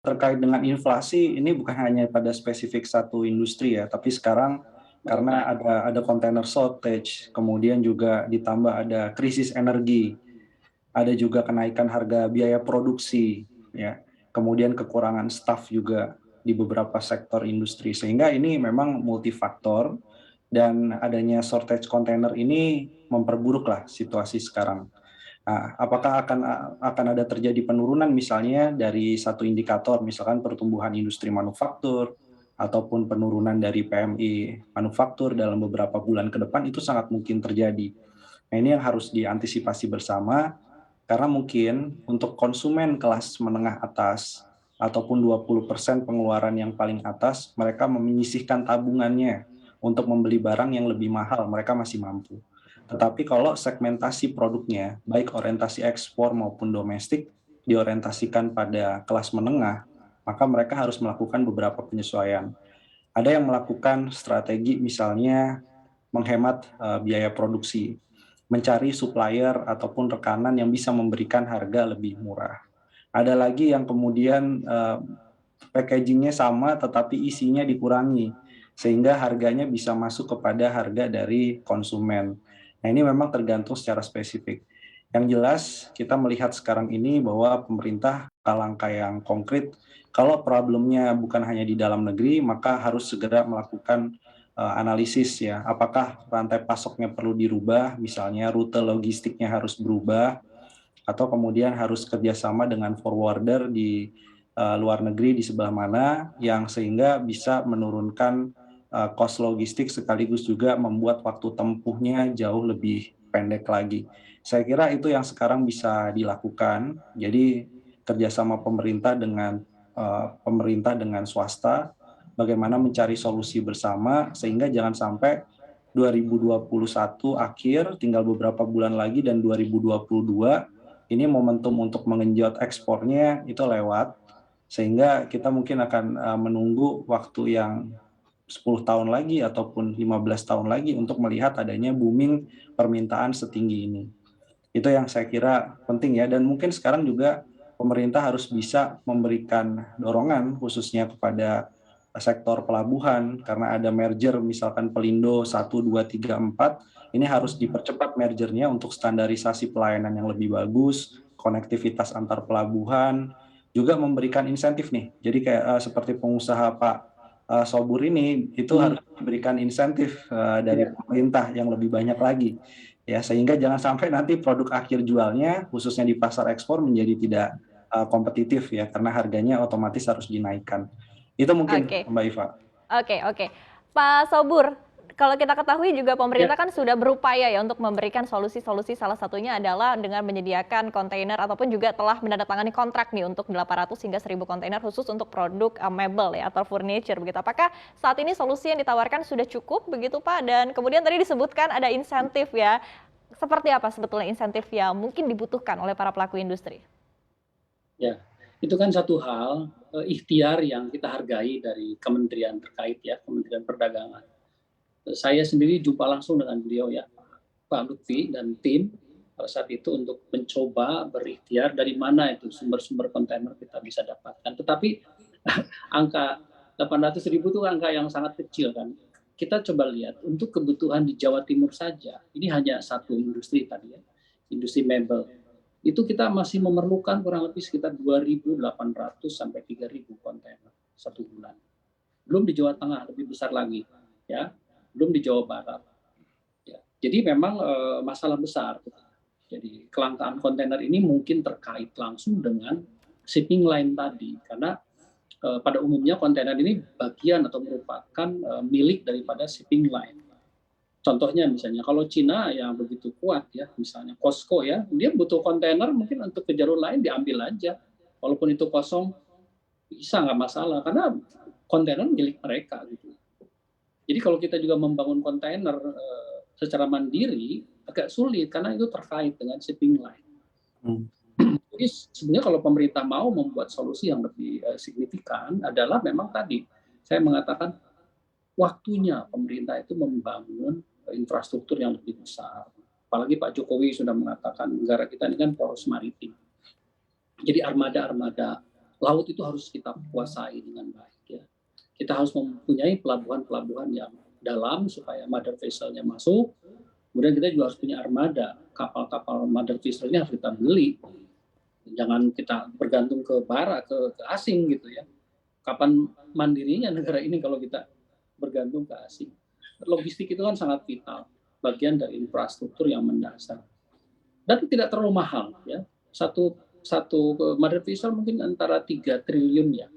terkait dengan inflasi ini bukan hanya pada spesifik satu industri ya, tapi sekarang karena ada container shortage, kemudian juga ditambah ada krisis energi, ada juga kenaikan harga biaya produksi, ya, kemudian kekurangan staf juga di beberapa sektor industri. Sehingga ini memang multifaktor dan adanya shortage kontainer ini memperburuklah situasi sekarang. Nah, apakah akan ada terjadi penurunan misalnya dari satu indikator, misalkan pertumbuhan industri manufaktur, ataupun penurunan dari PMI manufaktur dalam beberapa bulan ke depan, itu sangat mungkin terjadi. Nah, ini yang harus diantisipasi bersama, karena mungkin untuk konsumen kelas menengah atas, ataupun 20% pengeluaran yang paling atas, mereka menyisihkan tabungannya untuk membeli barang yang lebih mahal, mereka masih mampu. Tetapi kalau segmentasi produknya, baik orientasi ekspor maupun domestik, diorientasikan pada kelas menengah, maka mereka harus melakukan beberapa penyesuaian. Ada yang melakukan strategi misalnya menghemat biaya produksi, mencari supplier ataupun rekanan yang bisa memberikan harga lebih murah. Ada lagi yang kemudian packagingnya sama tetapi isinya dikurangi, sehingga harganya bisa masuk kepada harga dari konsumen. Nah, ini memang tergantung secara spesifik. Yang jelas kita melihat sekarang ini bahwa pemerintah langkah yang konkret, kalau problemnya bukan hanya di dalam negeri, maka harus segera melakukan analisis ya, apakah rantai pasoknya perlu dirubah, misalnya rute logistiknya harus berubah, atau kemudian harus kerjasama dengan forwarder di luar negeri di sebelah mana, yang sehingga bisa menurunkan cost logistik sekaligus juga membuat waktu tempuhnya jauh lebih pendek lagi. Saya kira itu yang sekarang bisa dilakukan. Jadi kerjasama pemerintah dengan swasta, bagaimana mencari solusi bersama sehingga jangan sampai 2021 akhir, tinggal beberapa bulan lagi, dan 2022 ini momentum untuk mengenjot ekspornya itu lewat, sehingga kita mungkin akan menunggu waktu yang 10 tahun lagi ataupun 15 tahun lagi untuk melihat adanya booming permintaan setinggi ini. Itu yang saya kira penting ya, dan mungkin sekarang juga pemerintah harus bisa memberikan dorongan khususnya kepada sektor pelabuhan, karena ada merger misalkan Pelindo 1, 2, 3, 4, ini harus dipercepat mergernya untuk standarisasi pelayanan yang lebih bagus, konektivitas antar pelabuhan, juga memberikan insentif nih. Jadi kayak seperti pengusaha Pak Sobur ini, itu harus diberikan insentif dari pemerintah yang lebih banyak lagi. Ya, sehingga jangan sampai nanti produk akhir jualnya, khususnya di pasar ekspor, menjadi tidak kompetitif ya, karena harganya otomatis harus dinaikkan. Itu mungkin, Oke, Mbak Iva. oke. Pak Sobur, kalau kita ketahui juga Ya, pemerintah kan sudah berupaya ya untuk memberikan solusi-solusi, salah satunya adalah dengan menyediakan kontainer ataupun juga telah menandatangani kontrak nih untuk 800 hingga 1000 kontainer khusus untuk produk mebel ya atau furniture begitu. Apakah saat ini solusi yang ditawarkan sudah cukup begitu Pak? Dan kemudian tadi disebutkan ada insentif ya. Seperti apa sebetulnya insentif yang mungkin dibutuhkan oleh para pelaku industri? Ya, itu kan satu hal ikhtiar yang kita hargai dari kementerian terkait ya, Kementerian Perdagangan. Saya sendiri jumpa langsung dengan beliau ya, Pak Lutfi dan tim pada saat itu untuk mencoba berikhtiar dari mana itu sumber-sumber kontainer kita bisa dapatkan. Tetapi angka 800.000 itu angka yang sangat kecil kan. Kita coba lihat untuk kebutuhan di Jawa Timur saja, ini hanya satu industri tadi ya, industri mebel. Itu kita masih memerlukan kurang lebih sekitar 2.800 sampai 3.000 kontainer satu bulan. Belum di Jawa Tengah lebih besar lagi, ya. Belum di Jawa Barat. Ya. Jadi memang masalah besar. Jadi kelangkaan kontainer ini mungkin terkait langsung dengan shipping line tadi, karena pada umumnya kontainer ini bagian atau merupakan milik daripada shipping line. Contohnya misalnya kalau Cina yang begitu kuat ya, misalnya Costco ya, dia butuh kontainer mungkin untuk ke jalur lain diambil aja, walaupun itu kosong bisa nggak masalah karena kontainer milik mereka gitu. Jadi kalau kita juga membangun kontainer secara mandiri agak sulit karena itu terkait dengan shipping line. Jadi sebenarnya kalau pemerintah mau membuat solusi yang lebih signifikan adalah memang tadi saya mengatakan waktunya pemerintah itu membangun infrastruktur yang lebih besar. Apalagi Pak Jokowi sudah mengatakan negara kita ini kan poros maritim. Jadi armada-armada laut itu harus kita kuasai dengan baik ya. Kita harus mempunyai pelabuhan-pelabuhan yang dalam supaya mother vessel-nya masuk. Kemudian kita juga harus punya armada, kapal-kapal mother vessel-nya harus kita beli. Jangan kita bergantung ke barat, ke asing gitu ya. Kapan mandirinya negara ini kalau kita bergantung ke asing? Logistik itu kan sangat vital, bagian dari infrastruktur yang mendasar. Dan tidak terlalu mahal ya. Satu mother vessel mungkin antara 3 triliun ya.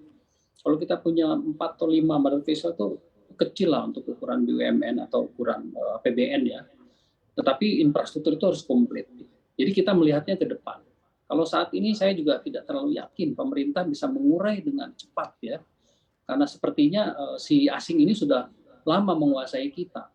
Kalau kita punya 4 atau 5 mother vessel itu kecil lah untuk ukuran BUMN atau ukuran APBN ya. Tetapi infrastruktur itu harus komplit. Jadi kita melihatnya ke depan. Kalau saat ini saya juga tidak terlalu yakin pemerintah bisa mengurai dengan cepat ya. Karena sepertinya si asing ini sudah lama menguasai kita.